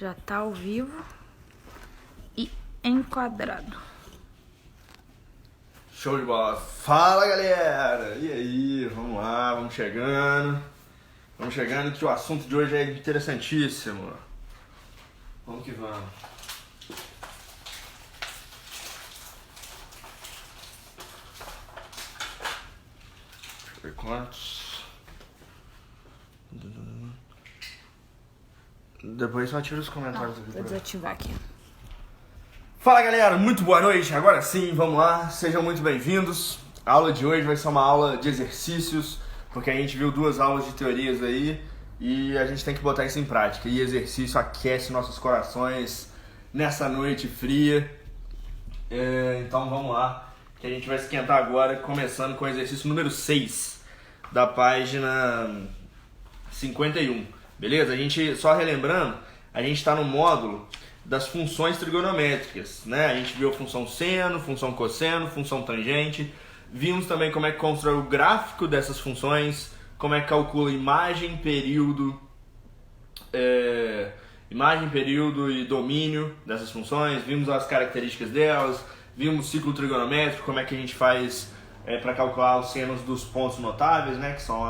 Já tá ao vivo e enquadrado. Show de bola. Fala, galera! E aí? Vamos lá, vamos chegando. Vamos chegando que o assunto de hoje é interessantíssimo. Vamos que vamos. Deixa eu ver quantos. Depois só tira os comentários aqui. Vou desativar aqui. Fala, galera, muito boa noite. Agora sim, vamos lá, sejam muito bem-vindos. A aula de hoje vai ser uma aula de exercícios, porque a gente viu 2 aulas de teorias aí e a gente tem que botar isso em prática. E exercício aquece nossos corações nessa noite fria. Então vamos lá, que a gente vai esquentar agora, começando com o exercício número 6 da página 51. Beleza? A gente, só relembrando, a gente está no módulo das funções trigonométricas, né? A gente viu a função seno, função cosseno, função tangente. Vimos também como é que constrói o gráfico dessas funções, como é que calcula imagem, período e domínio dessas funções. Vimos as características delas, vimos o ciclo trigonométrico, como é que a gente faz para calcular os senos dos pontos notáveis, né? Que são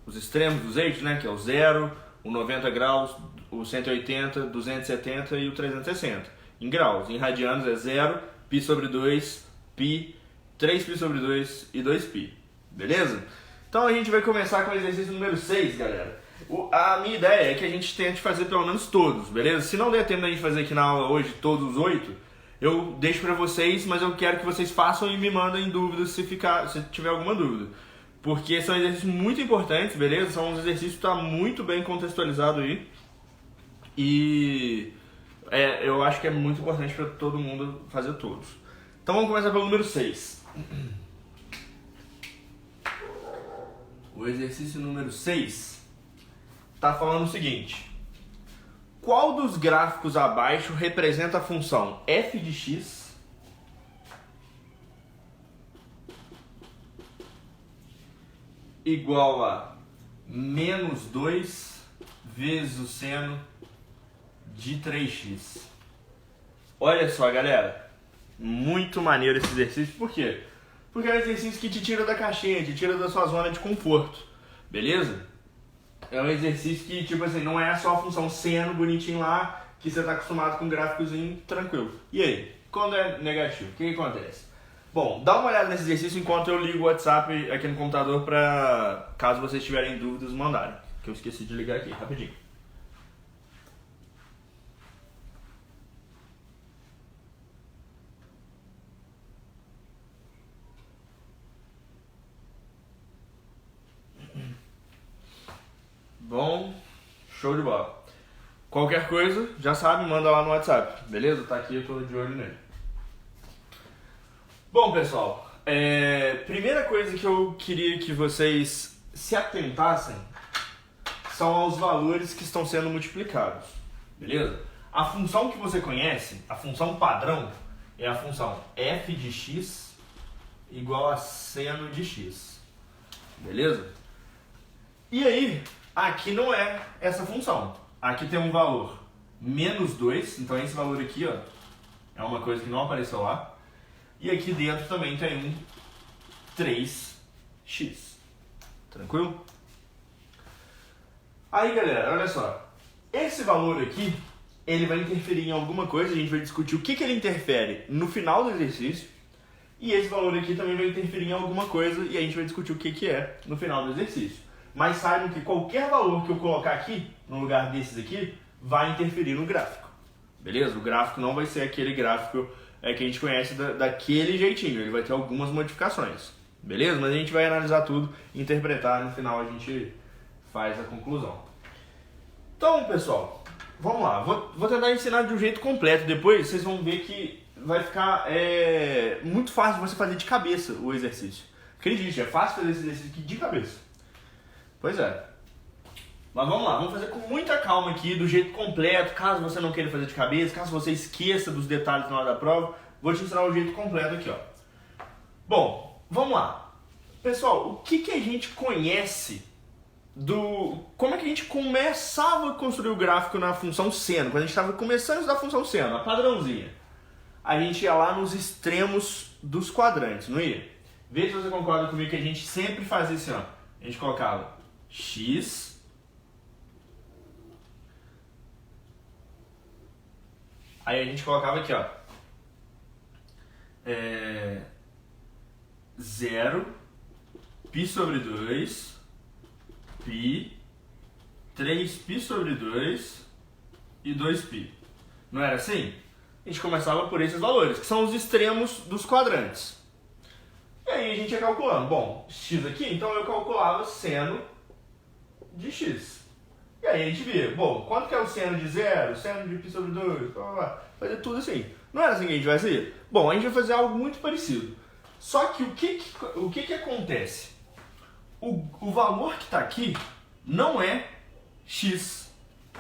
os extremos dos eixos, né? Que é o 0, o 90 graus, o 180, 270 e o 360. Em graus, em radianos é 0, π sobre 2, π, 3π sobre 2 e 2π. Beleza? Então a gente vai começar com o exercício número 6, galera. A minha ideia é que a gente tente fazer pelo menos todos, beleza? Se não der tempo da gente fazer aqui na aula hoje todos os 8, eu deixo pra vocês, mas eu quero que vocês façam e me mandem dúvidas se tiver alguma dúvida. Porque são exercícios muito importantes, beleza? São uns exercícios que estão muito bem contextualizados aí. E eu acho que é muito importante para todo mundo fazer todos. Então vamos começar pelo número 6. O exercício número 6 está falando o seguinte. Qual dos gráficos abaixo representa a função f de x igual a menos 2 vezes o seno de 3x. Olha só, galera, muito maneiro esse exercício. Por quê? Porque é um exercício que te tira da caixinha, te tira da sua zona de conforto, beleza? É um exercício que, tipo assim, não é só a função seno bonitinho lá, que você está acostumado com um gráficozinho tranquilo. E aí, quando é negativo, o que acontece? Bom, dá uma olhada nesse exercício enquanto eu ligo o WhatsApp aqui no computador para, caso vocês tiverem dúvidas, mandarem. Que eu esqueci de ligar aqui, rapidinho. Bom, show de bola. Qualquer coisa, já sabe, manda lá no WhatsApp, beleza? Tá aqui, eu tô de olho nele. Bom, pessoal, primeira coisa que eu queria que vocês se atentassem são aos valores que estão sendo multiplicados, beleza? A função que você conhece, a função padrão, é a função f de x igual a seno de x, beleza? E aí, aqui não é essa função. Aqui tem um valor menos 2, então esse valor aqui, ó, é uma coisa que não apareceu lá. E aqui dentro também tem um 3x. Tranquilo? Aí, galera, olha só. Esse valor aqui, ele vai interferir em alguma coisa. A gente vai discutir o que ele interfere no final do exercício. E esse valor aqui também vai interferir em alguma coisa. E a gente vai discutir o que é no final do exercício. Mas saibam que qualquer valor que eu colocar aqui, no lugar desses aqui, vai interferir no gráfico. Beleza? O gráfico não vai ser aquele gráfico que a gente conhece daquele jeitinho. Ele vai ter algumas modificações. Beleza? Mas a gente vai analisar tudo, interpretar, no final a gente faz a conclusão. Então, pessoal, vamos lá. Vou tentar ensinar de um jeito completo. Depois vocês vão ver que vai ficar muito fácil você fazer de cabeça o exercício. Acredite, é fácil fazer esse exercício aqui de cabeça. Pois é. Mas vamos lá, vamos fazer com muita calma aqui, do jeito completo. Caso você não queira fazer de cabeça, caso você esqueça dos detalhes na hora da prova, vou te ensinar o jeito completo aqui, ó. Bom, vamos lá. Pessoal, o que a gente conhece como é que a gente começava a construir o gráfico na função seno, quando a gente estava começando a estudar a função seno, a padrãozinha. A gente ia lá nos extremos dos quadrantes, não ia? Vê se você concorda comigo que a gente sempre fazia assim, ó. A gente colocava x, aí a gente colocava aqui, ó, 0, π sobre 2, π, 3π sobre 2 e 2π. Não era assim? A gente começava por esses valores, que são os extremos dos quadrantes. E aí a gente ia calculando. Bom, x aqui, então eu calculava seno de x. E aí a gente via, bom, quanto que é o seno de 0, seno de π sobre 2, blá, blá, blá. Fazer tudo assim. Não era assim que a gente vai fazer? Bom, a gente vai fazer algo muito parecido. Só que o que acontece? O valor que está aqui não é x.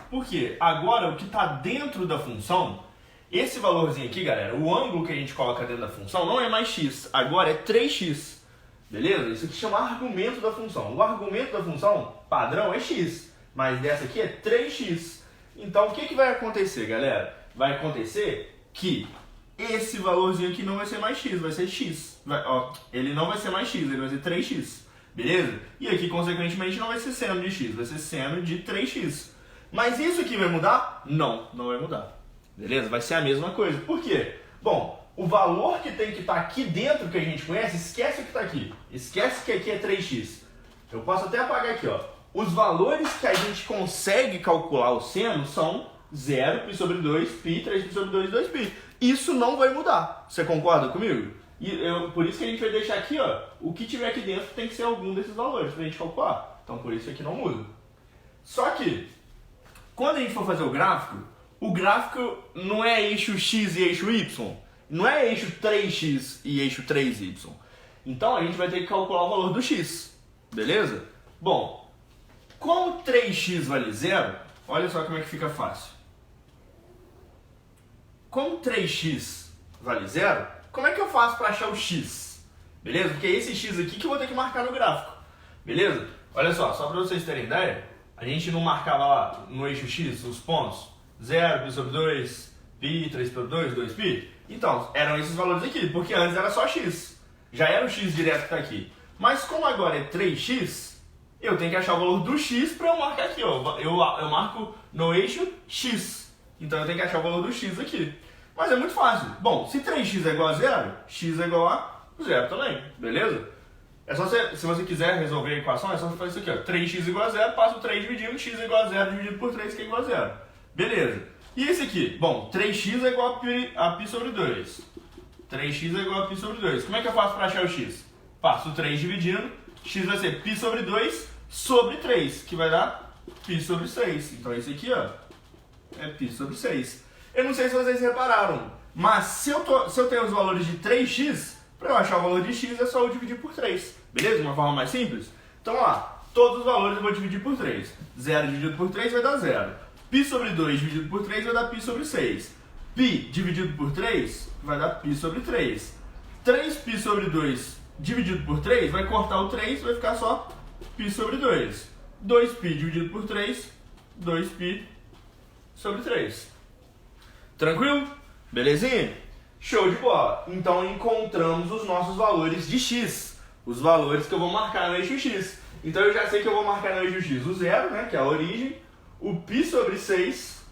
Por quê? Agora o que está dentro da função, esse valorzinho aqui, galera, o ângulo que a gente coloca dentro da função não é mais x, agora é 3x. Beleza? Isso aqui chama argumento da função. O argumento da função padrão é x, mas dessa aqui é 3x. Então o que vai acontecer, galera? Vai acontecer que esse valorzinho aqui não vai ser mais x, vai ser x. Ele não vai ser mais x, ele vai ser 3x. Beleza? E aqui, consequentemente, não vai ser seno de x, vai ser seno de 3x. Mas isso aqui vai mudar? Não, não vai mudar. Beleza? Vai ser a mesma coisa. Por quê? Bom, o valor que tem que estar aqui dentro, que a gente conhece, esquece o que está aqui. Esquece que aqui é 3x. Eu posso até apagar aqui, ó. Os valores que a gente consegue calcular o seno são 0, π sobre 2, π, 3π sobre 2 e 2π. Isso não vai mudar. Você concorda comigo? E por isso que a gente vai deixar aqui, ó, o que tiver aqui dentro tem que ser algum desses valores pra gente calcular. Então por isso aqui não muda. Só que, quando a gente for fazer o gráfico não é eixo x e eixo y. Não é eixo 3x e eixo 3y. Então a gente vai ter que calcular o valor do x. Beleza? Bom, como 3x vale 0, olha só como é que fica fácil. Como 3x vale 0, como é que eu faço para achar o x? Beleza? Porque é esse x aqui que eu vou ter que marcar no gráfico. Beleza? Olha só para vocês terem ideia, a gente não marcava lá no eixo x os pontos 0, π sobre 2, π, 3 sobre 2, 2π. Então, eram esses valores aqui, porque antes era só x. Já era o x direto que está aqui. Mas como agora é 3x, eu tenho que achar o valor do x para eu marcar aqui. Ó. Eu marco no eixo x. Então eu tenho que achar o valor do x aqui. Mas é muito fácil. Bom, se 3x é igual a 0, x é igual a 0 também. Beleza? É só se você quiser resolver a equação, é só você fazer isso aqui. Ó. 3x igual a 0, passa o 3 dividindo, x é igual a 0 dividido por 3, que é igual a 0. Beleza. E esse aqui? Bom, 3x é igual a π sobre 2. 3x é igual a π sobre 2. Como é que eu faço para achar o x? Passo o 3 dividindo, x vai ser π sobre 2 sobre 3, que vai dar π sobre 6. Então esse aqui, ó, é π sobre 6. Eu não sei se vocês repararam, mas se eu tenho os valores de 3x, para eu achar o valor de x é só eu dividir por 3. Beleza? De uma forma mais simples? Então, ó, todos os valores eu vou dividir por 3. 0 dividido por 3 vai dar 0. π sobre 2 dividido por 3 vai dar π sobre 6. π dividido por 3 vai dar π sobre 3. 3π sobre 2 dividido por 3 vai cortar o 3, vai ficar só π sobre 2. 2π dividido por 3, 2π sobre 3. Tranquilo? Belezinha? Show de bola! Então encontramos os nossos valores de x. Os valores que eu vou marcar no eixo x. Então eu já sei que eu vou marcar no eixo x o 0, né, que é a origem. O π sobre 6.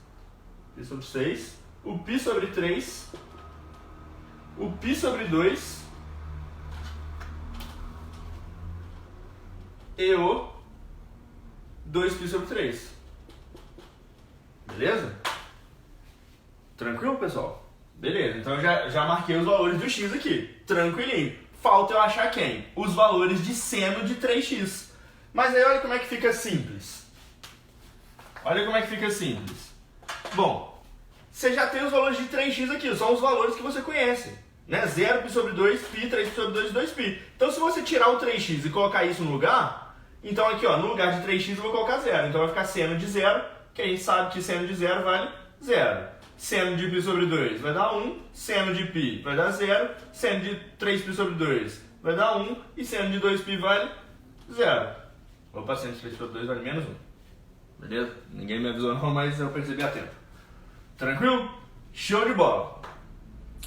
Π sobre 6. O π sobre 3. O π sobre 2. E o 2π sobre 3. Beleza? Tranquilo, pessoal? Beleza, então eu já marquei os valores do x aqui. Tranquilinho. Falta eu achar quem? Os valores de seno de 3x. Mas aí olha como é que fica simples. Olha como é que fica simples. Bom, você já tem os valores de 3x aqui, são os valores que você conhece. Né? 0 π sobre 2, π, 3π sobre 2 e 2π. Então se você tirar o 3x e colocar isso no lugar, então aqui ó, no lugar de 3x eu vou colocar 0. Então vai ficar seno de 0, que a gente sabe que seno de 0 vale 0. Seno de π sobre 2 vai dar 1, seno de π vai dar 0, seno de 3π sobre 2 vai dar 1 e seno de 2π vale 0. Opa, 103 por 2 vale menos 1. Beleza? Ninguém me avisou não, mas eu percebi a tempo. Tranquilo? Show de bola.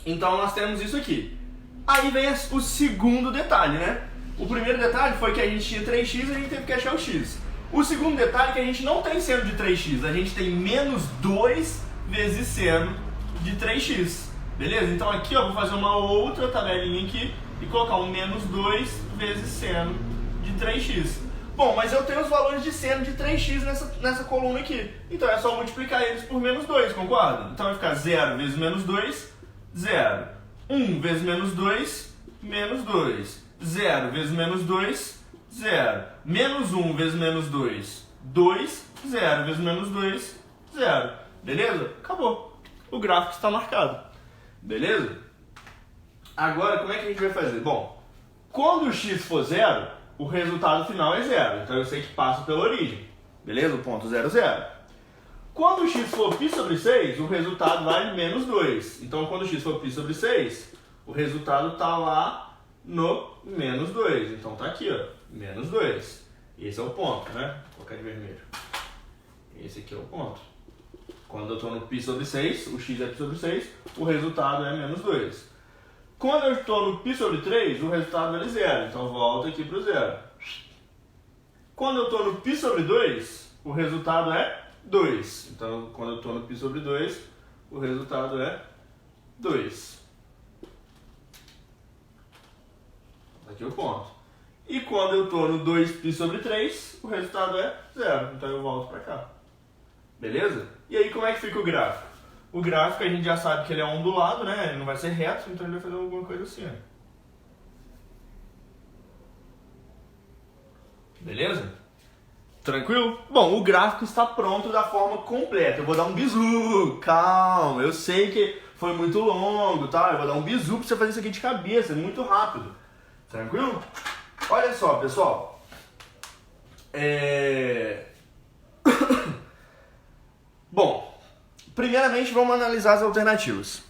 Então nós temos isso aqui. Aí vem o segundo detalhe, né? O primeiro detalhe foi que a gente tinha 3x e a gente teve que achar o x. O segundo detalhe é que a gente não tem seno de 3x, a gente tem menos 2 vezes seno de 3x. Beleza? Então aqui eu vou fazer uma outra tabelinha aqui e colocar um menos 2 vezes seno de 3x. Bom, mas eu tenho os valores de seno de 3x nessa coluna aqui. Então é só multiplicar eles por menos 2, concorda? Então vai ficar 0 vezes menos 2, 0. 1 vezes menos 2, menos 2. 0 vezes menos 2, 0. Menos 1 vezes menos 2, 2. 0 vezes menos 2, 0. Beleza? Acabou. O gráfico está marcado. Beleza? Agora, como é que a gente vai fazer? Bom, quando o x for 0, o resultado final é 0. Então eu sei que passa pela origem. Beleza? O ponto 0, 0. Quando o x for π sobre 6, o resultado vale menos 2. Então quando o x for π sobre 6, o resultado está lá no menos 2. Então está aqui, ó, menos 2. Esse é o ponto, né? Vou colocar de vermelho. Esse aqui é o ponto. Quando eu estou no π sobre 6, o x é π sobre 6, o resultado é menos 2. Quando eu estou no π sobre 3, o resultado vale 0. Então volta aqui para o 0. Quando eu estou no π sobre 2, o resultado é 2. Então quando eu estou no π sobre 2, o resultado é 2. Aqui é o ponto. E quando eu estou no 2π sobre 3, o resultado é 0. Então eu volto para cá. Beleza? E aí como é que fica o gráfico? O gráfico a gente já sabe que ele é ondulado, né? Ele não vai ser reto, então ele vai fazer alguma coisa assim, ó. Beleza? Tranquilo? Bom, o gráfico está pronto da forma completa. Eu vou dar um bizu, calma. Eu sei que foi muito longo, tá? Eu vou dar um bizu pra você fazer isso aqui de cabeça, muito rápido. Tranquilo? Olha só, pessoal. Bom, primeiramente vamos analisar as alternativas.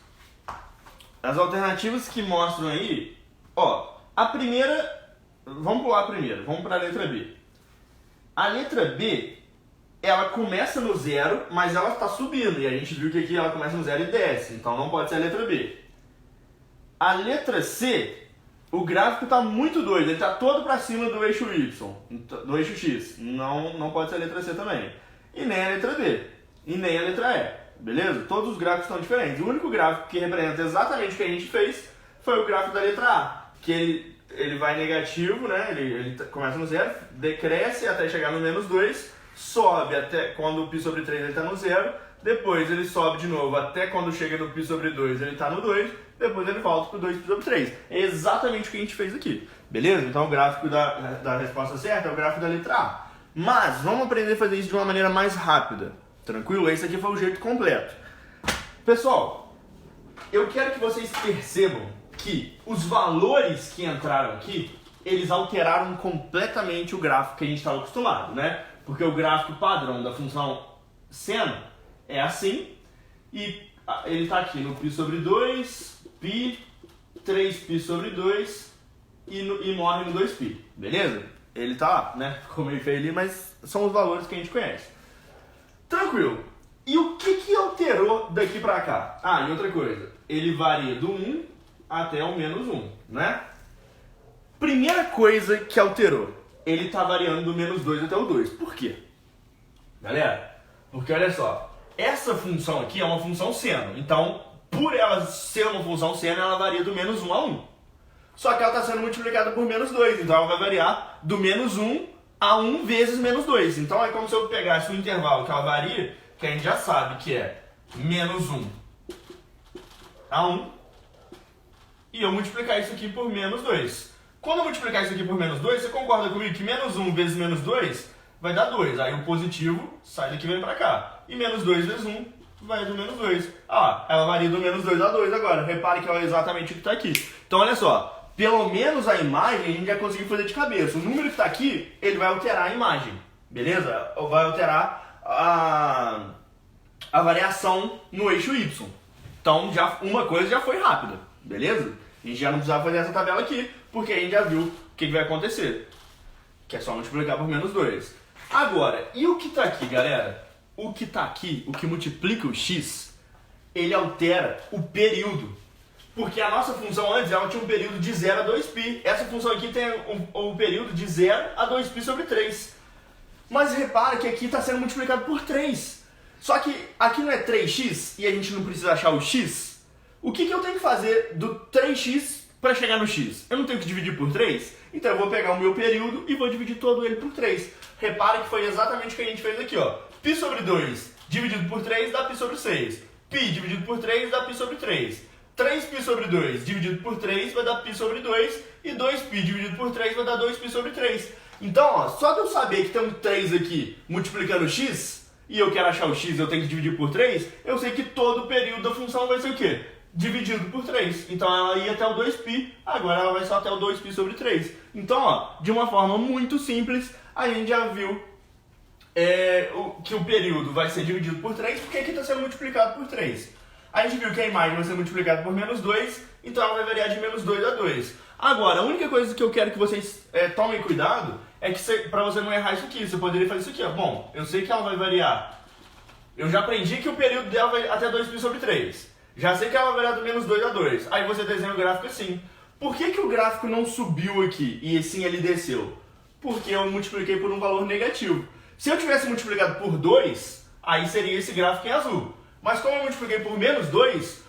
As alternativas que mostram aí, ó, a primeira, vamos pular a primeira, vamos para a letra B. A letra B, ela começa no 0, mas ela está subindo, e a gente viu que aqui ela começa no 0 e desce, então não pode ser a letra B. A letra C, o gráfico está muito doido, ele está todo para cima do eixo Y, do eixo X, não pode ser a letra C também. E nem a letra D, e nem a letra E, beleza? Todos os gráficos estão diferentes. O único gráfico que representa exatamente o que a gente fez foi o gráfico da letra A, que ele vai negativo, né? Ele começa no 0, decresce até chegar no menos 2, sobe até quando o π sobre 3 ele está no 0, depois ele sobe de novo até quando chega no π sobre 2 ele está no 2, depois ele volta para o 2π sobre 3. É exatamente o que a gente fez aqui, beleza? Então o gráfico da resposta certa é o gráfico da letra A. Mas vamos aprender a fazer isso de uma maneira mais rápida, tranquilo? Esse aqui foi o jeito completo. Pessoal, eu quero que vocês percebam que os valores que entraram aqui, eles alteraram completamente o gráfico que a gente estava acostumado, né? Porque o gráfico padrão da função seno é assim, e ele está aqui no π sobre 2, π, 3π sobre 2 e morre no 2π, beleza? Ele está lá, né? Ficou meio feio ali, mas são os valores que a gente conhece. Tranquilo. E o que alterou daqui para cá? Ah, e outra coisa, ele varia do 1 até o menos 1, né? Primeira coisa que alterou, ele está variando do menos 2 até o 2. Por quê? Galera, porque olha só, essa função aqui é uma função seno, então por ela ser uma função seno, ela varia do menos 1 a 1. Só que ela está sendo multiplicada por menos 2, então ela vai variar do menos 1 a 1 vezes menos 2. Então é como se eu pegasse um intervalo que ela varia, que a gente já sabe que é menos 1 a 1, e eu multiplicar isso aqui por menos 2. Quando eu multiplicar isso aqui por menos 2, você concorda comigo que menos 1 vezes menos 2 vai dar 2. Aí o positivo sai daqui e vem pra cá. E menos 2 vezes 1 vai do menos 2. Ah, ela varia do menos 2 a 2 agora. Repare que é exatamente o que está aqui. Então olha só, pelo menos a imagem a gente já conseguiu fazer de cabeça. O número que está aqui, ele vai alterar a imagem. Beleza? Vai alterar a variação no eixo Y. Então já, uma coisa já foi rápida. Beleza? A gente já não precisava fazer essa tabela aqui, porque a gente já viu o que vai acontecer. que é só multiplicar por menos 2. Agora, e o que está aqui, galera? O que está aqui, o que multiplica o x, ele altera o período. Porque a nossa função antes ela tinha um período de 0 a 2π. Essa função aqui tem um período de 0 a 2π sobre 3. Mas repara que aqui está sendo multiplicado por 3. Só que aqui não é 3x e a gente não precisa achar o x. O que eu tenho que fazer do 3x para chegar no x? Eu não tenho que dividir por 3? Então eu vou pegar o meu período e vou dividir todo ele por 3. Repara que foi exatamente o que a gente fez aqui, ó. Π sobre 2 dividido por 3 dá π sobre 6. Π dividido por 3 dá π sobre 3. 3π sobre 2 dividido por 3 vai dar π sobre 2. E 2π dividido por 3 vai dar 2π sobre 3. Então, ó, só de eu saber que tem um 3 aqui multiplicando o x, e eu quero achar o x, eu tenho que dividir por 3, eu sei que todo o período da função vai ser o quê? Dividido por 3. Então ela ia até o 2π, agora ela vai só até o 2π sobre 3. Então, ó, de uma forma muito simples, a gente já viu que o período vai ser dividido por 3, porque aqui está sendo multiplicado por 3. A gente viu que a imagem vai ser multiplicada por menos 2, então ela vai variar de menos 2 a 2. Agora, a única coisa que eu quero que vocês tomem cuidado é que para você não errar isso aqui, você poderia fazer isso aqui, ó. Bom, eu sei que ela vai variar. Eu já aprendi que o período dela vai até 2π sobre 3. Já sei que ela vai variar do menos 2 a 2. Aí você desenha o gráfico assim. Por que o gráfico não subiu aqui e sim ele desceu? Porque eu multipliquei por um valor negativo. Se eu tivesse multiplicado por 2, aí seria esse gráfico em azul. Mas como eu multipliquei por menos 2,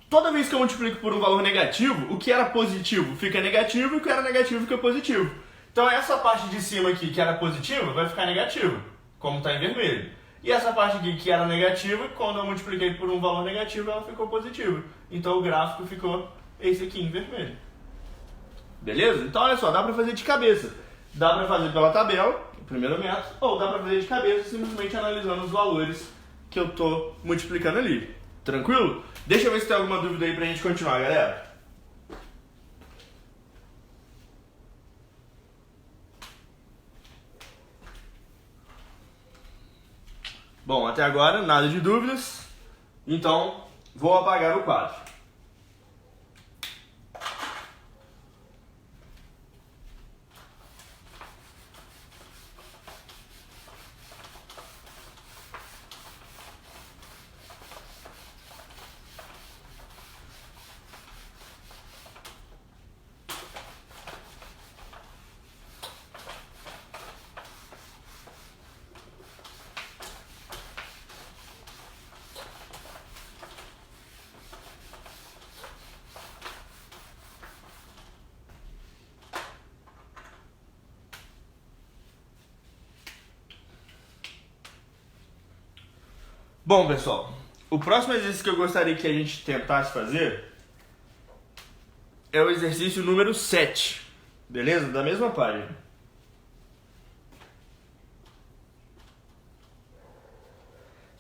toda vez que eu multiplico por um valor negativo, o que era positivo fica negativo e o que era negativo fica positivo. Então essa parte de cima aqui que era positiva vai ficar negativa, como está em vermelho. E essa parte aqui que era negativa, quando eu multipliquei por um valor negativo, ela ficou positiva. Então o gráfico ficou esse aqui em vermelho. Beleza? Então olha só, dá para fazer de cabeça. Dá para fazer pela tabela, o primeiro método, ou dá para fazer de cabeça simplesmente analisando os valores que eu estou multiplicando ali. Tranquilo? Deixa eu ver se tem alguma dúvida aí pra gente continuar, galera. Bom, até agora nada de dúvidas, então vou apagar o quadro. Bom, pessoal, o próximo exercício que eu gostaria que a gente tentasse fazer é o exercício número 7, beleza? Da mesma página.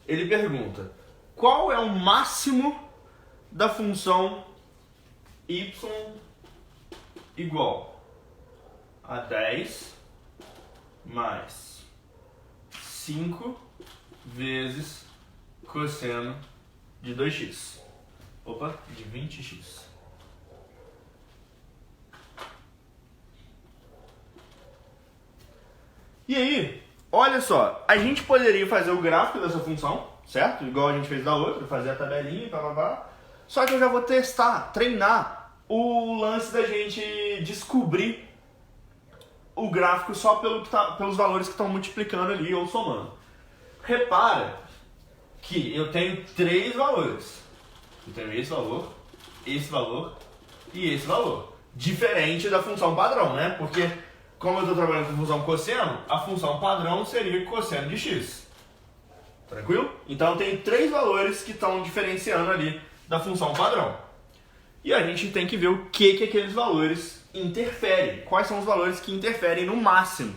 Ele pergunta, qual é o máximo da função y igual a 10 mais 5 vezes cosseno de 2x. Opa, de 20x. E aí, olha só, a gente poderia fazer o gráfico dessa função, certo? Igual a gente fez da outra, fazer a tabelinha e blá. Só que eu já vou testar, treinar o lance da gente descobrir o gráfico só pelos valores que estão multiplicando ali ou somando. Repara que eu tenho 3 valores. Eu tenho esse valor e esse valor. Diferente da função padrão, né? Porque, como eu estou trabalhando com função cosseno, a função padrão seria cosseno de x. Tranquilo? Então eu tenho 3 valores que estão diferenciando ali da função padrão. E a gente tem que ver o que aqueles valores interferem. Quais são os valores que interferem no máximo.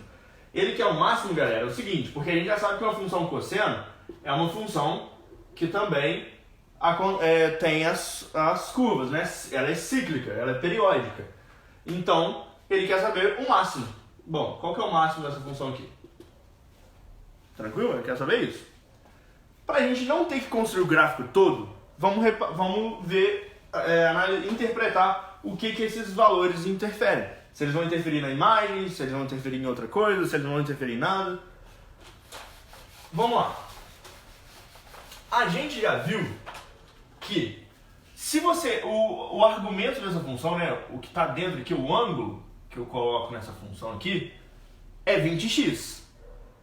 Ele que é o máximo, galera, é o seguinte, porque a gente já sabe que uma função cosseno é uma função que também tem as curvas, né? Ela é cíclica, ela é periódica. Então, ele quer saber o máximo. Bom, qual que é o máximo dessa função aqui? Tranquilo? Ele quer saber isso? Para a gente não ter que construir o gráfico todo, vamos ver, interpretar o que esses valores interferem. Se eles vão interferir na imagem, se eles vão interferir em outra coisa, se eles não vão interferir em nada. Vamos lá. A gente já viu que se você... O argumento dessa função, né, o que está dentro aqui, o ângulo que eu coloco nessa função aqui, é 20x.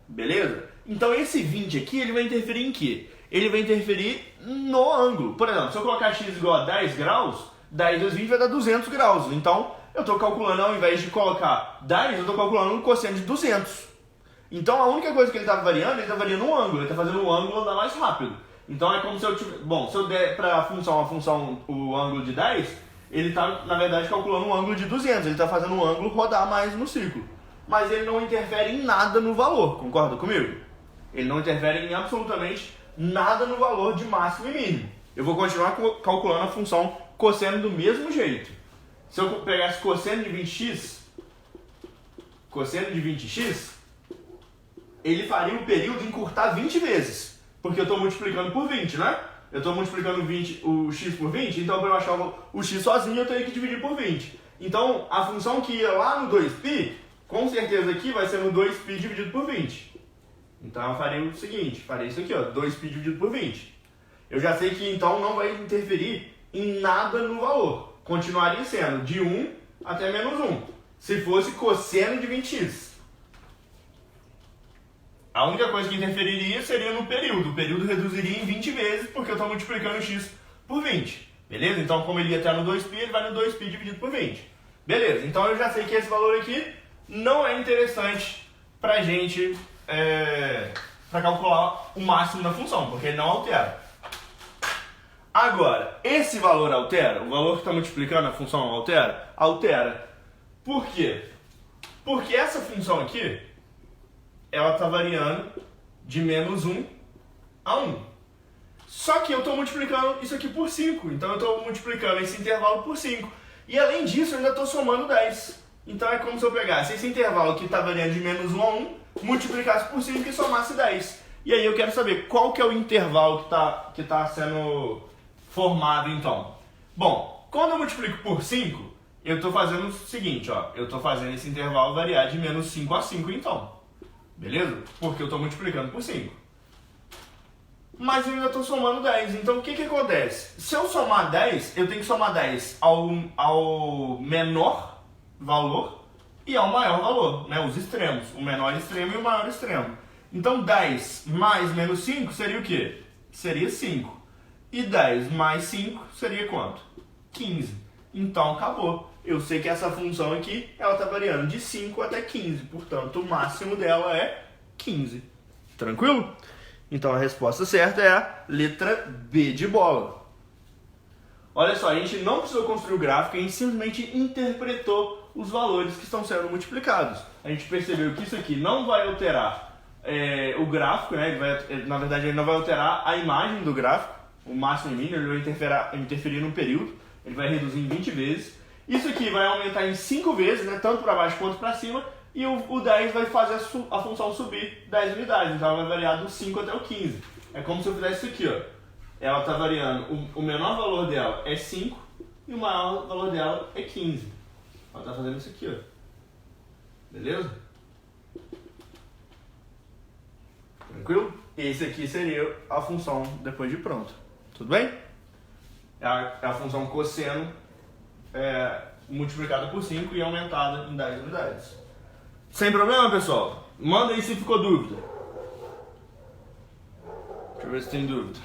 Beleza? Então esse 20 aqui, ele vai interferir em quê? Ele vai interferir no ângulo. Por exemplo, se eu colocar x igual a 10 graus, 10 vezes 20 vai dar 200 graus. Então, eu estou calculando, ao invés de colocar 10, eu estou calculando um cosseno de 200. Então, a única coisa que ele está variando, ele está variando o ângulo. Ele está fazendo o ângulo andar mais rápido. Então, é como se eu tivesse... Bom, se eu der para a função, o ângulo de 10, ele está, na verdade, calculando um ângulo de 200. Ele está fazendo o ângulo rodar mais no ciclo. Mas ele não interfere em nada no valor, concorda comigo? Ele não interfere em absolutamente nada no valor de máximo e mínimo. Eu vou continuar calculando a função cosseno do mesmo jeito. Se eu pegasse cosseno de 20x, ele faria o período encurtar 20 vezes. Porque eu estou multiplicando por 20, né? Eu estou multiplicando o x por 20, então para eu achar o x sozinho eu teria que dividir por 20. Então a função que ia lá no 2π, com certeza aqui vai ser no 2π dividido por 20. Então eu farei o seguinte, farei isso aqui, ó, 2π dividido por 20. Eu já sei que então não vai interferir em nada no valor. Continuaria sendo de 1 até menos 1, se fosse cosseno de 20x. A única coisa que interferiria seria no período. O período reduziria em 20 vezes, porque eu estou multiplicando x por 20. Beleza? Então, como ele ia estar no 2π, ele vai no 2π dividido por 20. Beleza, então eu já sei que esse valor aqui não é interessante pra gente para calcular o máximo da função, porque ele não altera. Agora, esse valor altera? O valor que está multiplicando a função altera? Altera. Por quê? Porque essa função aqui, ela está variando de menos 1 a 1. Só que eu estou multiplicando isso aqui por 5. Então eu estou multiplicando esse intervalo por 5. E além disso, eu ainda estou somando 10. Então é como se eu pegasse esse intervalo que está variando de menos 1 a 1, multiplicasse por 5 e somasse 10. E aí eu quero saber qual que é o intervalo que tá sendo formado então. Bom, quando eu multiplico por 5, eu estou fazendo o seguinte, ó. Eu estou fazendo esse intervalo variar de menos 5 a 5 então. Beleza? Porque eu estou multiplicando por 5. Mas eu ainda estou somando 10. Então o que acontece? Se eu somar 10, eu tenho que somar 10 ao menor valor e ao maior valor, né? Os extremos. O menor extremo e o maior extremo. Então 10 mais menos 5 seria o quê? Seria 5. E 10 mais 5 seria quanto? 15. Então acabou. Eu sei que essa função aqui, ela está variando de 5 até 15. Portanto, o máximo dela é 15. Tranquilo? Então a resposta certa é a letra B de bola. Olha só, a gente não precisou construir o gráfico, a gente simplesmente interpretou os valores que estão sendo multiplicados. A gente percebeu que isso aqui não vai alterar o gráfico, né? Na verdade, ele não vai alterar a imagem do gráfico, o máximo e mínimo, ele vai interferir no período, ele vai reduzir em 20 vezes. Isso aqui vai aumentar em 5 vezes, né? Tanto para baixo quanto para cima. E o 10 vai fazer a função subir 10 unidades, então ela vai variar do 5 até o 15. É como se eu fizesse isso aqui, ó. Ela está variando, o menor valor dela é 5 e o maior valor dela é 15. Ela está fazendo isso aqui, ó. Beleza? Tranquilo? Esse aqui seria a função depois de pronto. Tudo bem? É a função cosseno multiplicada por 5 e aumentada em 10 unidades. Sem problema, pessoal? Manda aí se ficou dúvida. Deixa eu ver se tem dúvida.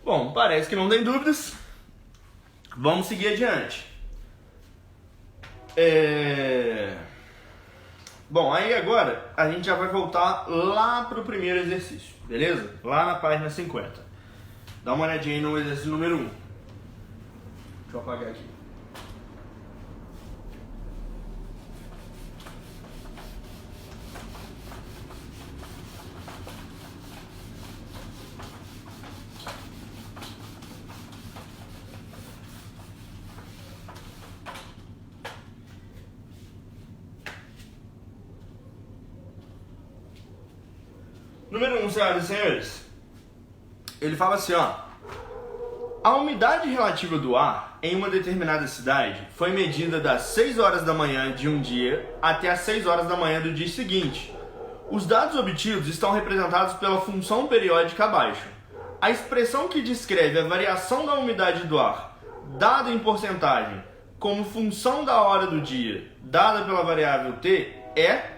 Bom, parece que não tem dúvidas. Vamos seguir adiante. Bom, aí agora a gente já vai voltar lá para o primeiro exercício, beleza? Lá na página 50. Dá uma olhadinha aí no exercício número 1. Deixa eu apagar aqui. Número 1, senhoras e senhores. Ele fala assim, ó. A umidade relativa do ar em uma determinada cidade foi medida das 6 horas da manhã de um dia até as 6 horas da manhã do dia seguinte. Os dados obtidos estão representados pela função periódica abaixo. A expressão que descreve a variação da umidade do ar, dada em porcentagem, como função da hora do dia, dada pela variável t, é...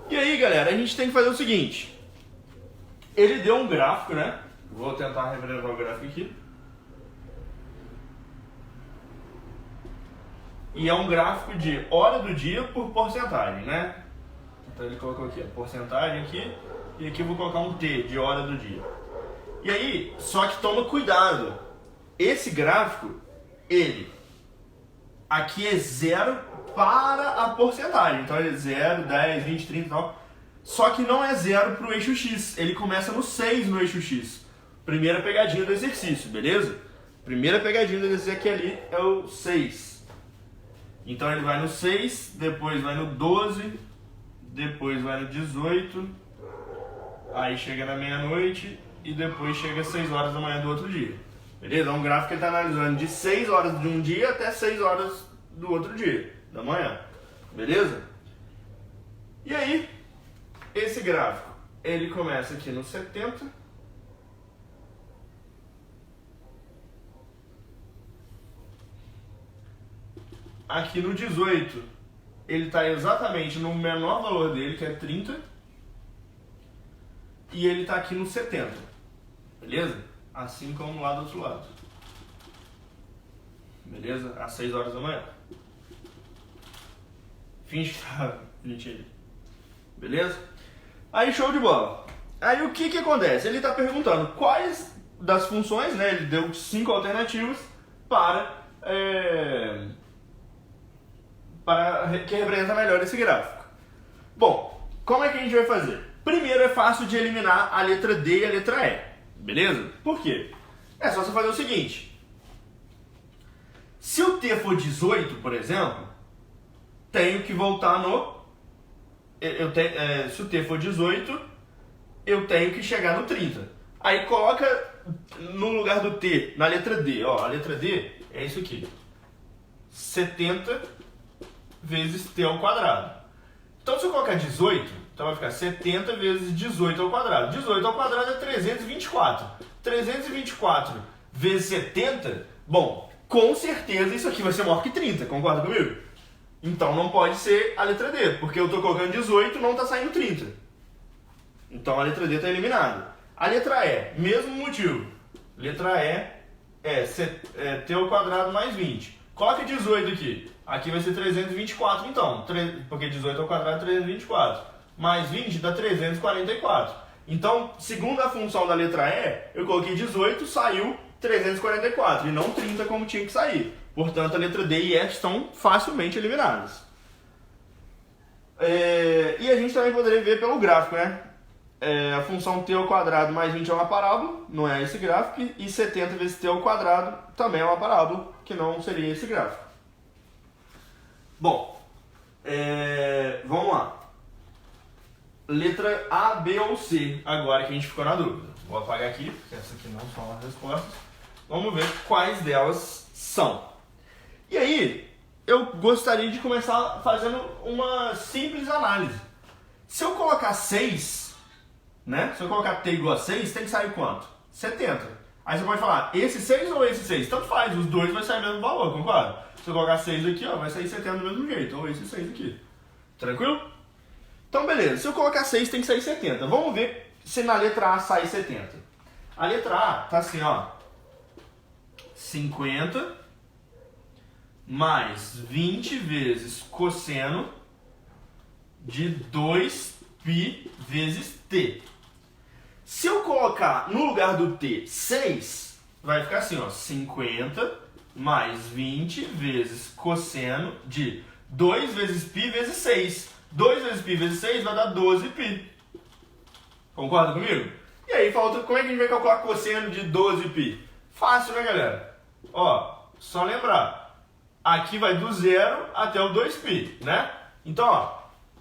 E aí, galera, a gente tem que fazer o seguinte. Ele deu um gráfico, né? Vou tentar representar o gráfico aqui. E é um gráfico de hora do dia por porcentagem, né? Então ele colocou aqui, a porcentagem aqui, e aqui eu vou colocar um T de hora do dia. E aí, só que toma cuidado. Esse gráfico, ele aqui é 0 para a porcentagem. Então ele é 0, 10, 20, 30 e tal. Só que não é 0 para o eixo X. Ele começa no 6 no eixo X. Primeira pegadinha do exercício, beleza? Primeira pegadinha do exercício aqui ali é o 6. Então ele vai no 6, depois vai no 12, depois vai no 18, aí chega na meia-noite e depois chega às 6 horas da manhã do outro dia. Beleza? É um gráfico que ele está analisando de 6 horas de um dia até 6 horas do outro dia, da manhã. Beleza? E aí, esse gráfico, ele começa aqui no 70. Aqui no 18, ele está exatamente no menor valor dele, que é 30. E ele está aqui no 70. Beleza? Assim como lá do outro lado. Beleza? Às 6 horas da manhã. Finge que tá bonitinho. Beleza? Aí, show de bola. Aí, o que acontece? Ele está perguntando quais das funções, né? Ele deu 5 alternativas para que representa melhor esse gráfico. Bom, como é que a gente vai fazer? Primeiro é fácil de eliminar a letra D e a letra E, beleza? Por quê? É só você fazer o seguinte. Se o T for 18, por exemplo, tenho que voltar no... se o T for 18, eu tenho que chegar no 30. Aí coloca no lugar do T, na letra D. Ó, a letra D é isso aqui. 70 vezes t ao quadrado. Então, se eu colocar 18, então vai ficar 70 vezes 18 ao quadrado. 18 ao quadrado é 324. 324 vezes 70, bom, com certeza isso aqui vai ser maior que 30, concorda comigo? Então não pode ser a letra D, porque eu estou colocando 18 e não está saindo 30. Então a letra D está eliminada. A letra E, mesmo motivo. Letra E é t ao quadrado mais 20. Coloca 18 aqui. Aqui vai ser 324 então, porque 18 ao quadrado é 324. Mais 20 dá 344. Então, segundo a função da letra E, eu coloquei 18, saiu 344, e não 30 como tinha que sair. Portanto, a letra D e E estão facilmente eliminadas. E a gente também poderia ver pelo gráfico, né? A função t ao quadrado mais 20 é uma parábola, não é esse gráfico, e 70 vezes t ao quadrado também é uma parábola, que não seria esse gráfico. Bom, vamos lá. Letra A, B ou C, agora que a gente ficou na dúvida. Vou apagar aqui, porque essas aqui não são as respostas. Vamos ver quais delas são. E aí, eu gostaria de começar fazendo uma simples análise. Se eu colocar 6, né? Se eu colocar t igual a 6, tem que sair quanto? 70. Aí você pode falar, esse 6 ou esse 6? Tanto faz, os dois vai sair o mesmo valor, concorda? Se eu colocar 6 aqui, ó, vai sair 70 do mesmo jeito, ou esse 6 aqui. Tranquilo? Então, beleza. Se eu colocar 6, tem que sair 70. Vamos ver se na letra A sai 70. A letra A tá assim, ó. 50 mais 20 vezes cosseno de 2π vezes t. Se eu colocar no lugar do t 6, vai ficar assim, ó. 50 mais 20 vezes cosseno de 2 vezes π vezes 6. 2 vezes π vezes 6 vai dar 12π. Concorda comigo? E aí, falta, como é que a gente vai calcular cosseno de 12π? Fácil, né, galera? Ó, só lembrar. Aqui vai do 0 até o 2π, né? Então, ó,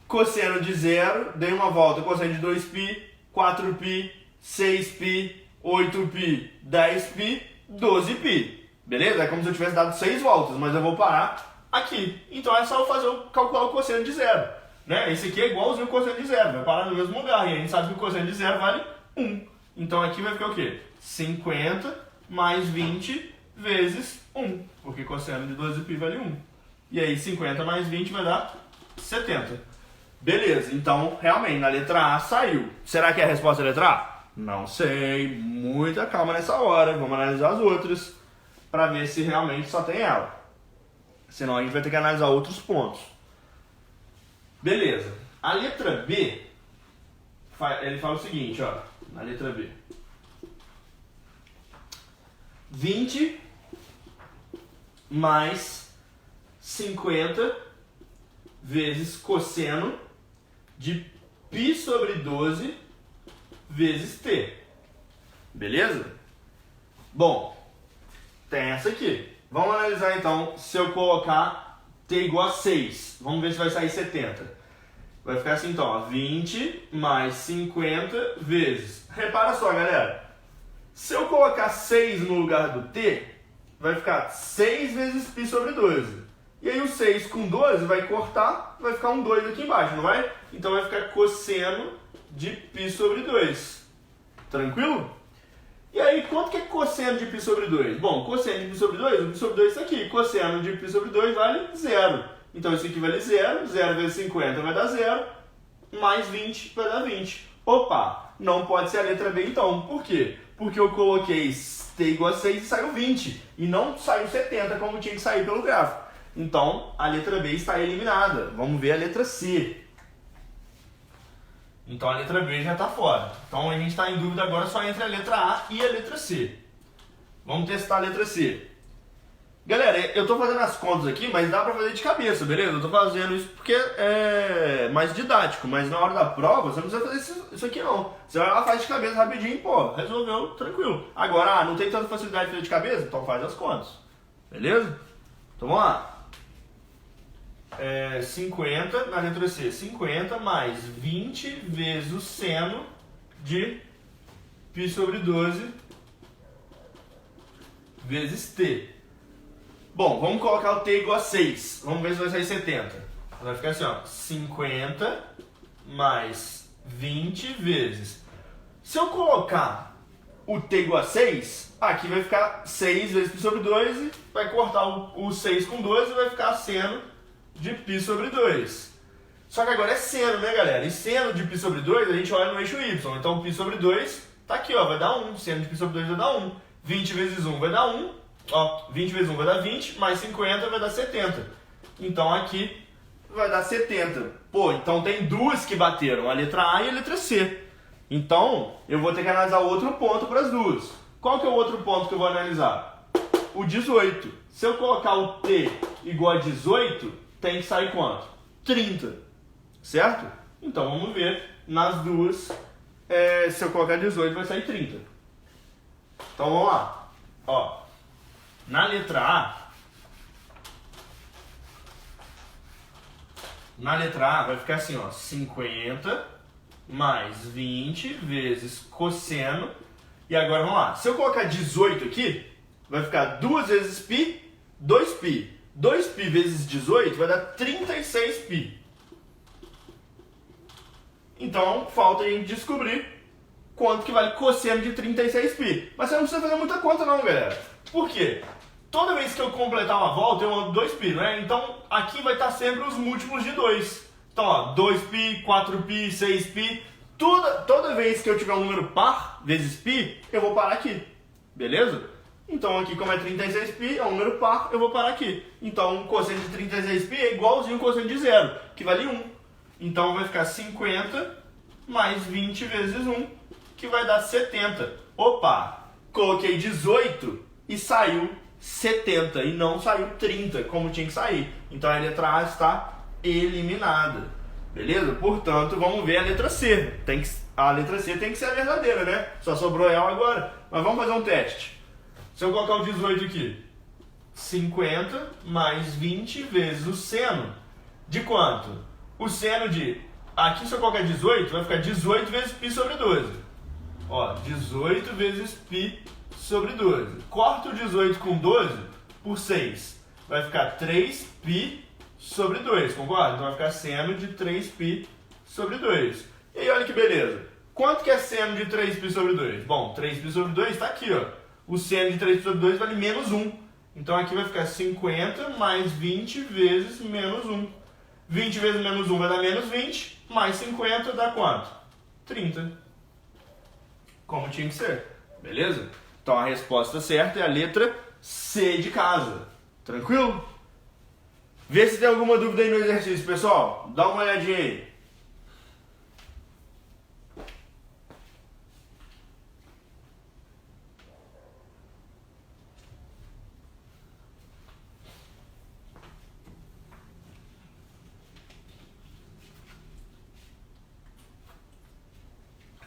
cosseno de 0, dei uma volta, cosseno de 2π, 4π, 6π, 8π, 10π, 12π. Beleza? É como se eu tivesse dado 6 voltas, mas eu vou parar aqui. Então é só eu calcular o cosseno de zero. Né? Esse aqui é igualzinho o cosseno de zero, vai parar no mesmo lugar. E a gente sabe que o cosseno de zero vale 1. Então aqui vai ficar o quê? 50 mais 20 vezes 1. Porque cosseno de 12π vale 1. E aí 50 mais 20 vai dar 70. Beleza, então realmente na letra A saiu. Será que é a resposta da letra A? Não sei, muita calma nessa hora. Vamos analisar as outras para ver se realmente só tem ela. Senão a gente vai ter que analisar outros pontos. Beleza, a letra B, ele fala o seguinte, ó, na letra B. 20 mais 50 vezes cosseno de π sobre 12 vezes t. Beleza? Bom, tem essa aqui. Vamos analisar então se eu colocar t igual a 6. Vamos ver se vai sair 70. Vai ficar assim então, ó, 20 mais 50 vezes. Repara só, galera. Se eu colocar 6 no lugar do t, vai ficar 6 vezes π sobre 12. E aí o 6 com 12 vai cortar, vai ficar um 2 aqui embaixo, não vai? Então vai ficar cosseno de π sobre 2. Tranquilo? E aí, quanto que é cosseno de π sobre 2? Bom, cosseno de π sobre 2, o π sobre 2 está aqui. Cosseno de π sobre 2 vale 0. Então isso aqui vale 0, 0 vezes 50 vai dar 0, mais 20 vai dar 20. Opa, não pode ser a letra B então. Por quê? Porque eu coloquei t igual a 6 e saiu 20. E não saiu 70 como tinha que sair pelo gráfico. Então, a letra B está eliminada. Vamos ver a letra C. Então, a letra B já está fora. Então, a gente está em dúvida agora só entre a letra A e a letra C. Vamos testar a letra C. Galera, eu estou fazendo as contas aqui, mas dá para fazer de cabeça, beleza? Eu estou fazendo isso porque é mais didático. Mas na hora da prova, você não precisa fazer isso aqui não. Você vai lá, faz de cabeça rapidinho, pô, resolveu, tranquilo. Agora, não tem tanta facilidade de fazer de cabeça? Então faz as contas. Beleza? Então, vamos lá. 50, na letra C, 50 mais 20 vezes o seno de π sobre 12 vezes t. Bom, vamos colocar o t igual a 6. Vamos ver se vai sair 70. Vai ficar assim, ó, 50 mais 20 vezes. Se eu colocar o t igual a 6, aqui vai ficar 6 vezes π sobre 12, vai cortar o 6 com 12 e vai ficar seno de π sobre 2. Só que agora é seno, né, galera? E seno de π sobre 2 a gente olha no eixo y. Então π sobre 2 tá aqui, ó, vai dar 1. Seno de π sobre 2 vai dar 1. 20 vezes 1 vai dar 1. Ó, 20 vezes 1 vai dar 20, mais 50 vai dar 70. Então aqui vai dar 70. Pô, então tem duas que bateram, a letra A e a letra C. Então eu vou ter que analisar outro ponto para as duas. Qual que é o outro ponto que eu vou analisar? O 18. Se eu colocar o t igual a 18, tem que sair quanto? 30. Certo? Então vamos ver nas duas. Se eu colocar 18 vai sair 30. Então vamos lá. Ó, na letra A vai ficar assim, ó, 50 mais 20 vezes cosseno. E agora vamos lá. Se eu colocar 18 aqui, vai ficar 2 vezes π, 2π. 2π vezes 18 vai dar 36π. Então, falta a gente descobrir quanto que vale cosseno de 36π. Mas você não precisa fazer muita conta não, galera. Por quê? Toda vez que eu completar uma volta, eu ando 2π, né? Então, aqui vai estar sempre os múltiplos de 2. Então, ó, 2π, 4π, 6π. Toda vez que eu tiver um número par vezes π, eu vou parar aqui. Beleza? Então aqui, como é 36π, é um número par, eu vou parar aqui. Então o cosseno de 36π é igualzinho ao cosseno de zero, que vale 1. Então vai ficar 50 mais 20 vezes 1, que vai dar 70. Opa! Coloquei 18 e saiu 70, e não saiu 30, como tinha que sair. Então a letra A está eliminada. Beleza? Portanto, vamos ver a letra C. A letra C tem que ser a verdadeira, né? Só sobrou ela agora. Mas vamos fazer um teste. Se eu colocar o 18 aqui, 50 mais 20 vezes o seno de quanto? O seno de aqui se eu colocar 18, vai ficar 18 vezes π sobre 12. Ó, 18 vezes π sobre 12. Corta o 18 com 12 por 6. Vai ficar 3π sobre 2, concorda? Então vai ficar seno de 3π sobre 2. E aí, olha que beleza. Quanto que é seno de 3π sobre 2? Bom, 3π sobre 2 está aqui, ó. O seno de 3π sobre 2 vale menos 1. Então aqui vai ficar 50 mais 20 vezes menos 1. 20 vezes menos 1 vai dar menos 20, mais 50 dá quanto? 30. Como tinha que ser, beleza? Então a resposta certa é a letra C de casa. Tranquilo? Vê se tem alguma dúvida aí no exercício, pessoal. Dá uma olhadinha aí.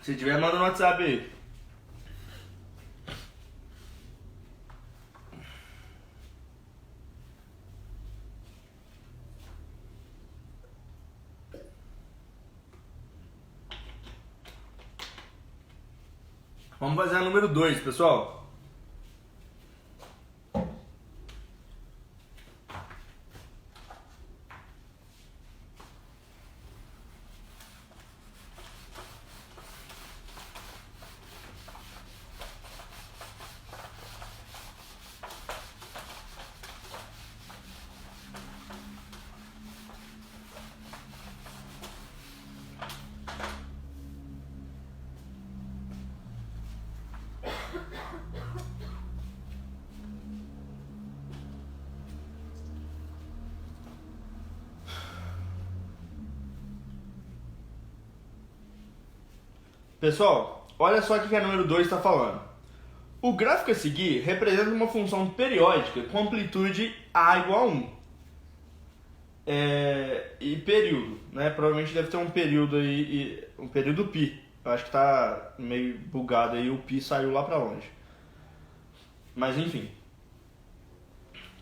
Se tiver, manda no WhatsApp aí. Vamos fazer a número 2, pessoal. Pessoal, olha só o que a número 2 está falando. O gráfico a seguir representa uma função periódica com amplitude A igual a 1. E período, né? Provavelmente deve ter um período aí, um período π. Eu acho que tá meio bugado aí, o π saiu lá para longe. Mas enfim.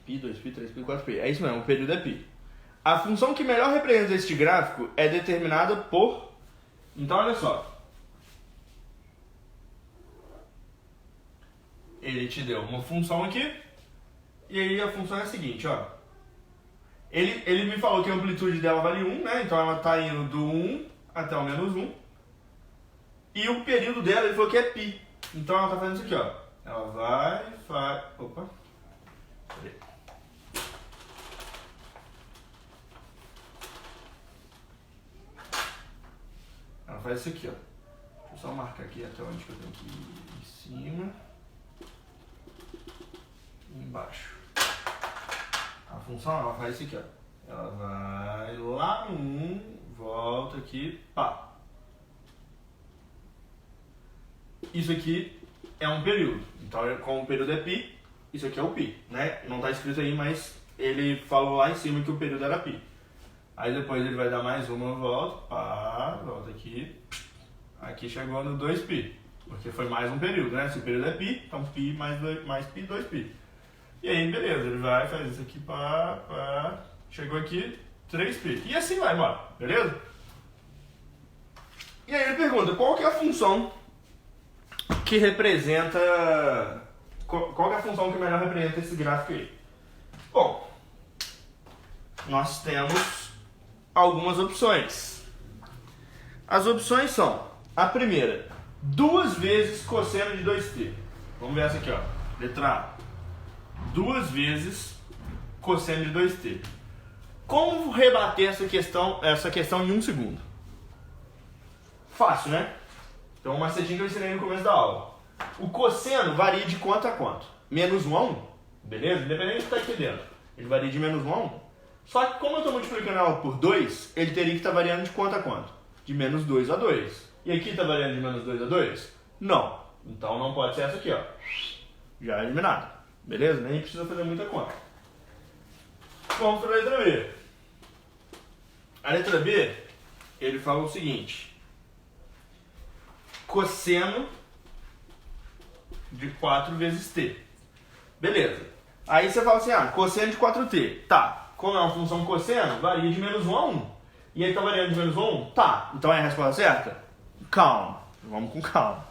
π, 2π, 3π, 4π. É isso mesmo, o período é π. A função que melhor representa este gráfico é determinada por... Então olha só. Ele te deu uma função aqui, e aí a função é a seguinte, ó. Ele me falou que a amplitude dela vale 1, né? Então ela está indo do 1 até o menos 1. E o período dela, ele falou que é π. Então ela está fazendo isso aqui, ó. Ela vai... Opa. Peraí. Ela faz isso aqui, ó. Deixa eu só marcar aqui até onde que eu tenho que ir. Em cima. Embaixo. A função, ela faz isso aqui, ó. Ela vai lá no 1, volta aqui, pá. Isso aqui é um período. Então, como o período é π, isso aqui é o π, né? Não está escrito aí, mas ele falou lá em cima que o período era π. Aí depois ele vai dar mais uma volta, pá, volta aqui. Aqui chegou no 2π, porque foi mais um período, né? Se o período é π, então π mais π, 2π. E aí, beleza, ele vai, faz isso aqui, pá, chegou aqui, 3π. E assim vai, embora, beleza? E aí ele pergunta, qual que é a função que representa... Qual que é a função que melhor representa esse gráfico aí? Bom, nós temos algumas opções. As opções são, a primeira, 2 vezes cosseno de 2t. Vamos ver essa aqui, ó, letra A. 2 vezes cosseno de 2t. Como rebater essa questão em 1 segundo? Fácil, né? Então, um macetinho que eu ensinei no começo da aula. O cosseno varia de quanto a quanto? Menos 1 a 1, beleza? Independente do que está aqui dentro. Ele varia de menos 1 a 1. Só que como eu estou multiplicando ela por 2, ele teria que estar variando de quanto a quanto? De menos 2 a 2. E aqui está variando de menos 2 a 2? Não. Então não pode ser essa aqui, ó. Já é eliminado. Beleza? Nem precisa fazer muita conta. Vamos para a letra B. A letra B, ele fala o seguinte. Cosseno de 4 vezes t. Beleza. Aí você fala assim, cosseno de 4t. Tá. Como é uma função cosseno, varia de menos 1 a 1. E ele tá variando de menos 1 a 1? Tá. Então é a resposta certa? Calma. Vamos com calma.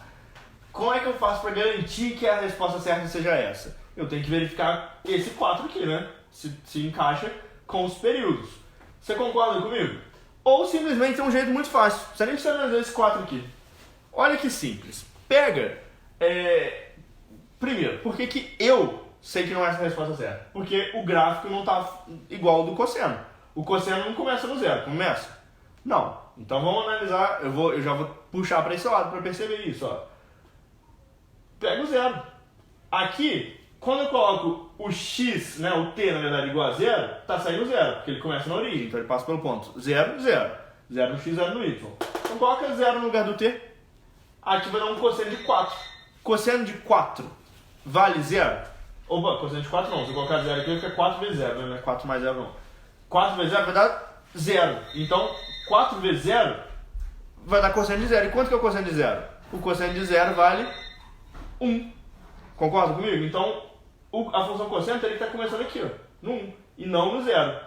Como é que eu faço para garantir que a resposta certa seja essa? Eu tenho que verificar esse 4 aqui, né? Se encaixa com os períodos. Você concorda comigo? Ou simplesmente tem um jeito muito fácil. Você nem precisa analisar esse 4 aqui. Olha que simples. Pega... Primeiro, por que eu sei que não é essa a resposta certa? Porque o gráfico não está igual ao do cosseno. O cosseno não começa no zero, começa? Não. Então vamos analisar, eu já vou puxar para esse lado para perceber isso. Ó. Pega o zero. Aqui, quando eu coloco o x, né, o t na verdade igual a zero, está saindo zero, porque ele começa na origem, então ele passa pelo ponto 0, 0. 0 no x, 0 no y. Então coloca 0 no lugar do t. Aqui vai dar um cosseno de 4. Cosseno de 4 vale 0? Opa, cosseno de 4 não. Se eu colocar 0 aqui, vai ficar 4 vezes 0, né? Não é 4 mais 0 não. 4 vezes 0 vai dar 0. Então, 4 vezes 0 vai dar cosseno de 0. E quanto que é o cosseno de 0? O cosseno de 0 vale 1. Concorda comigo? Então, a função cosseno teria que estar começando aqui, ó, no 1, e não no 0.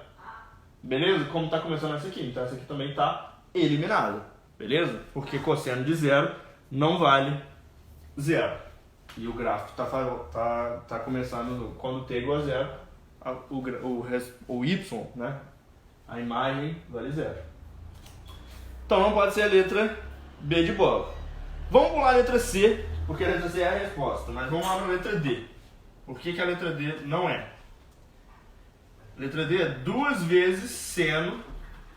Beleza? Como está começando essa aqui. Então, essa aqui também está eliminada. Beleza? Porque cosseno de 0 não vale 0. E o gráfico tá começando quando t é igual a 0, o y, né? A imagem vale 0. Então não pode ser a letra B de bola. Vamos pular a letra C, porque a letra C é a resposta, mas vamos lá para a letra D. Por que a letra D não é? A letra D é 2 vezes seno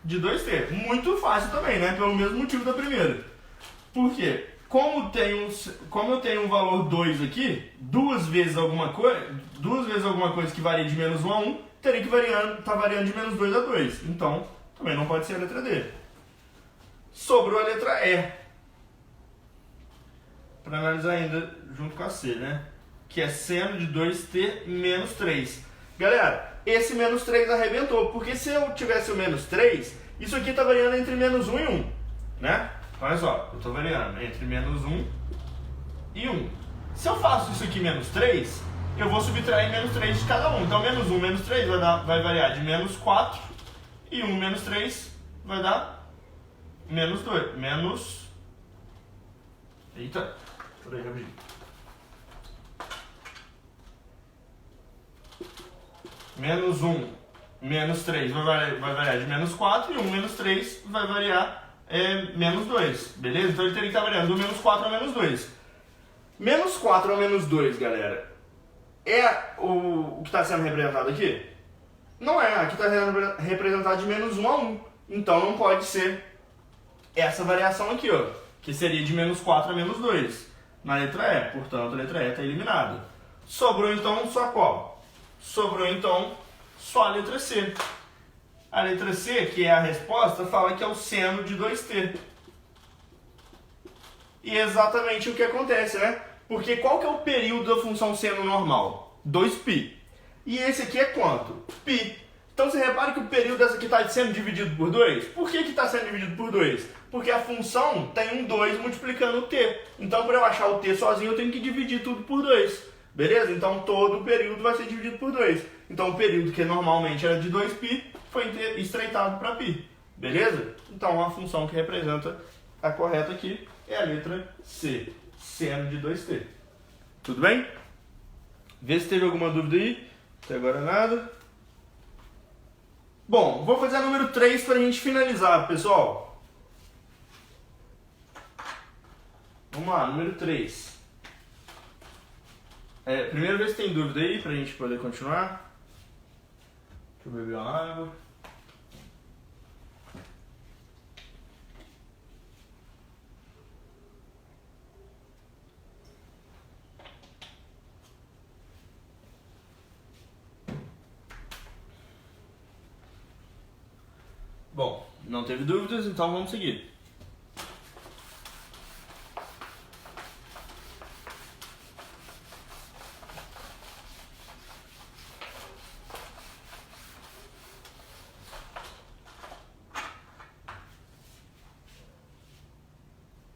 de 2t. Muito fácil também, né? Pelo mesmo motivo da primeira. Por quê? Como eu tenho um valor 2 aqui, duas vezes alguma coisa que varia de menos 1 a 1, teria que estar variando de menos 2 a 2. Então, também não pode ser a letra D. Sobrou a letra E. Para analisar ainda junto com a C, né? Que é seno de 2t menos 3. Galera, esse menos 3 arrebentou, porque se eu tivesse o menos 3, isso aqui está variando entre menos 1 e 1, né? Olha só, eu estou variando entre menos 1 e 1. Se eu faço isso aqui menos 3, eu vou subtrair menos 3 de cada um. Então, menos 1 menos 3 vai variar de menos 4. E 1 menos 3 vai dar menos 2. Eita, por aí, rapidinho. Menos 1 menos 3 vai variar de menos 4. E 1 menos 3 vai variar menos 2, beleza? Então ele teria que estar variando do menos 4 a menos 2. Menos 4 a menos 2, galera, é o que está sendo representado aqui? Não é, aqui está sendo representado de menos 1 a 1. Então não pode ser essa variação aqui, ó, que seria de menos 4 a menos 2, na letra E. Portanto, a letra E está eliminada. Sobrou então só qual? Sobrou então só a letra C. A letra C, que é a resposta, fala que é o seno de 2t. E é exatamente o que acontece, né? Porque qual que é o período da função seno normal? 2π. E esse aqui é quanto? π. Então você repara que o período dessa aqui está sendo dividido por 2? Por que está sendo dividido por 2? Porque a função tem um 2 multiplicando o t. Então para eu achar o t sozinho eu tenho que dividir tudo por 2. Beleza? Então todo o período vai ser dividido por 2. Então o período que normalmente era de 2π foi estreitado para π. Beleza? Então a função que representa a correta aqui é a letra C. Seno de 2t. Tudo bem? Vê se teve alguma dúvida aí. Até agora nada. Bom, vou fazer a número 3 para a gente finalizar, pessoal. Vamos lá, número 3. Primeiro ver se tem dúvida aí para a gente poder continuar. Deixa eu beber uma água. Bom, não teve dúvidas, então vamos seguir.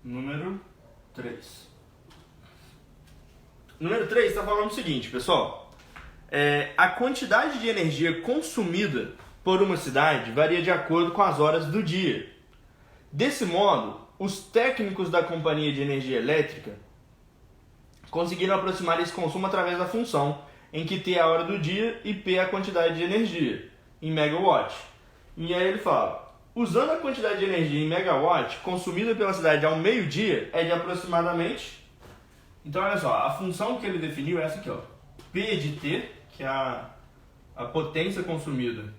Número 3. Número 3 está falando o seguinte, pessoal. A quantidade de energia consumida por uma cidade varia de acordo com as horas do dia. Desse modo, os técnicos da companhia de energia elétrica conseguiram aproximar esse consumo através da função, em que T é a hora do dia e P é a quantidade de energia, em megawatt. E aí ele fala, usando a quantidade de energia em megawatt consumida pela cidade ao meio-dia é de aproximadamente... Então olha só, a função que ele definiu é essa aqui, ó. P de T, que é a potência consumida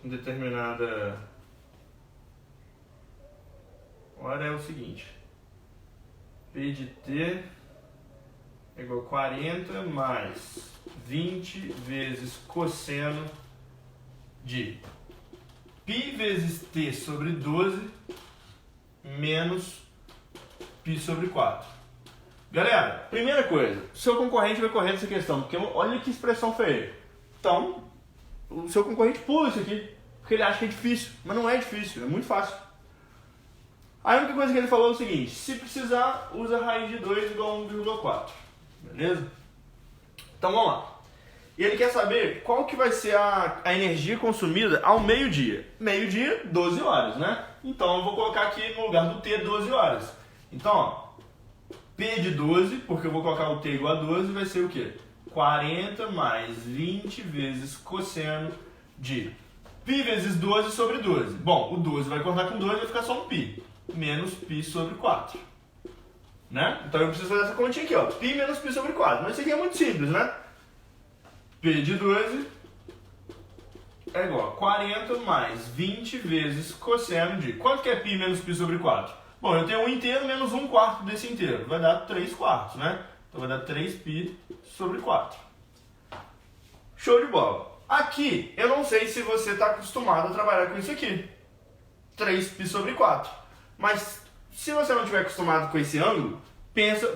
em determinada hora é o seguinte. P de T é igual a 40 mais 20 vezes cosseno de π vezes T sobre 12 menos π sobre 4. Galera, primeira coisa, o seu concorrente vai correr essa questão, porque olha que expressão feia. Então, o seu concorrente pula isso aqui, porque ele acha que é difícil, mas não é difícil, é muito fácil. A única coisa que ele falou é o seguinte, se precisar, usa raiz de 2 igual a 1,4, beleza? Então vamos lá. E ele quer saber qual que vai ser a energia consumida ao meio-dia. Meio-dia, 12 horas, né? Então eu vou colocar aqui no lugar do T 12 horas. Então, ó, P de 12, porque eu vou colocar o T igual a 12, vai ser o quê? 40 mais 20 vezes cosseno de π vezes 12 sobre 12. Bom, o 12 vai cortar com 2, vai ficar só um π. Menos π sobre 4. Né? Então eu preciso fazer essa continha aqui, ó. π menos π sobre 4. Mas isso aqui é muito simples, né? P de 12 é igual a 40 mais 20 vezes cosseno de... Quanto que é π menos π sobre 4? Bom, eu tenho 1 inteiro menos 1/4 desse inteiro. Vai dar 3/4, né? Então vai dar 3π sobre 4. Show de bola. Aqui, eu não sei se você está acostumado a trabalhar com isso aqui. 3π sobre 4. Mas, se você não estiver acostumado com esse ângulo,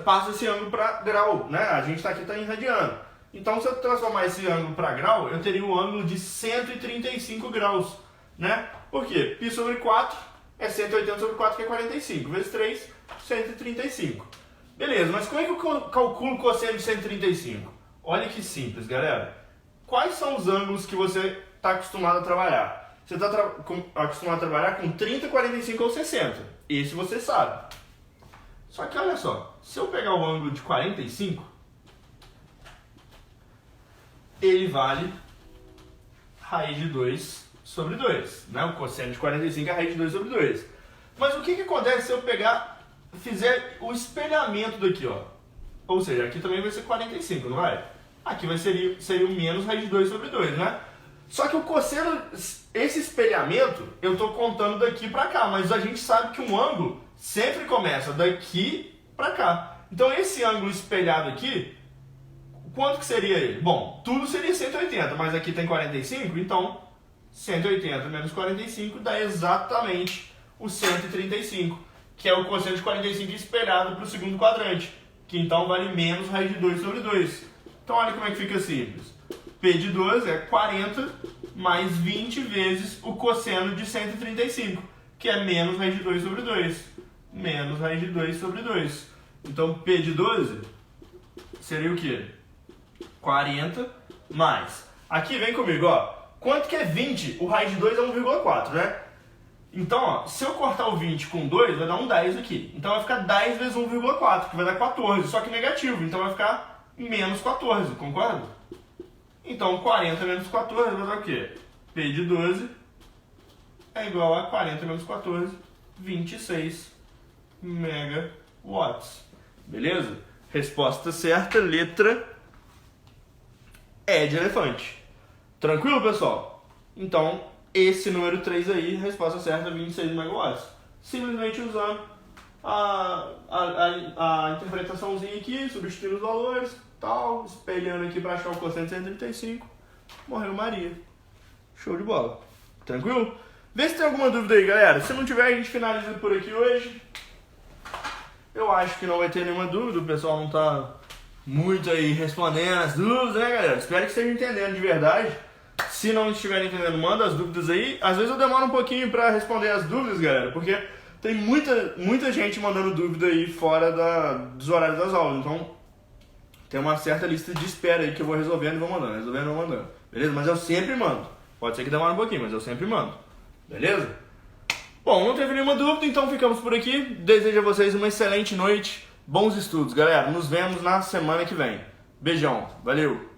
passa esse ângulo para grau, né? A gente está em radiano. Então, se eu transformar esse ângulo para grau, eu teria um ângulo de 135 graus, né? Por quê? π sobre 4 é 180 sobre 4, que é 45. Vezes 3, 135. Beleza, mas como é que eu calculo o cosseno de 135? Olha que simples, galera. Quais são os ângulos que você está acostumado a trabalhar? Você está acostumado a trabalhar com 30, 45 ou 60. Esse você sabe. Só que olha só, se eu pegar o ângulo de 45, ele vale raiz de 2 sobre 2. Né? O cosseno de 45 é raiz de 2 sobre 2. Mas o que acontece se eu fizer o espelhamento daqui, ó? Ou seja, aqui também vai ser 45, não vai? Aqui seria o menos raiz de 2 sobre 2, né? Só que o cosseno, esse espelhamento, eu estou contando daqui para cá, mas a gente sabe que um ângulo sempre começa daqui para cá. Então esse ângulo espelhado aqui, quanto que seria ele? Bom, tudo seria 180, mas aqui tem 45, então 180 menos 45 dá exatamente o 135, que é o cosseno de 45 espelhado para o segundo quadrante, que então vale menos raiz de 2 sobre 2. Então olha como é que fica simples. P de 12 é 40 mais 20 vezes o cosseno de 135, que é menos raiz de 2 sobre 2. Menos raiz de 2 sobre 2. Então P de 12 seria o quê? 40 mais... Aqui vem comigo, ó. Quanto que é 20? O raiz de 2 é 1,4, né? Então, ó, se eu cortar o 20 com 2, vai dar um 10 aqui. Então vai ficar 10 vezes 1,4, que vai dar 14, só que negativo. Então vai ficar menos 14, concorda? Então 40 menos 14 vai dar o quê? P de 12 é igual a 40 menos 14, 26 megawatts. Beleza? Resposta certa, letra E de elefante. Tranquilo, pessoal? Então, esse número 3 aí, resposta certa, 26 megawatts. Simplesmente usando a interpretaçãozinha aqui, substituindo os valores, tal, espelhando aqui para achar o cosseno de 135, morreu Maria. Show de bola. Tranquilo? Vê se tem alguma dúvida aí, galera. Se não tiver, a gente finaliza por aqui hoje. Eu acho que não vai ter nenhuma dúvida, o pessoal não tá muito aí respondendo as dúvidas, né, galera? Espero que estejam entendendo de verdade. Se não estiverem entendendo, manda as dúvidas aí. Às vezes eu demoro um pouquinho para responder as dúvidas, galera, porque tem muita gente mandando dúvida aí fora dos horários das aulas. Então, tem uma certa lista de espera aí que eu vou resolvendo e vou mandando. Beleza? Mas eu sempre mando. Pode ser que demore um pouquinho, mas eu sempre mando. Beleza? Bom, não teve nenhuma dúvida, então ficamos por aqui. Desejo a vocês uma excelente noite. Bons estudos, galera. Nos vemos na semana que vem. Beijão. Valeu.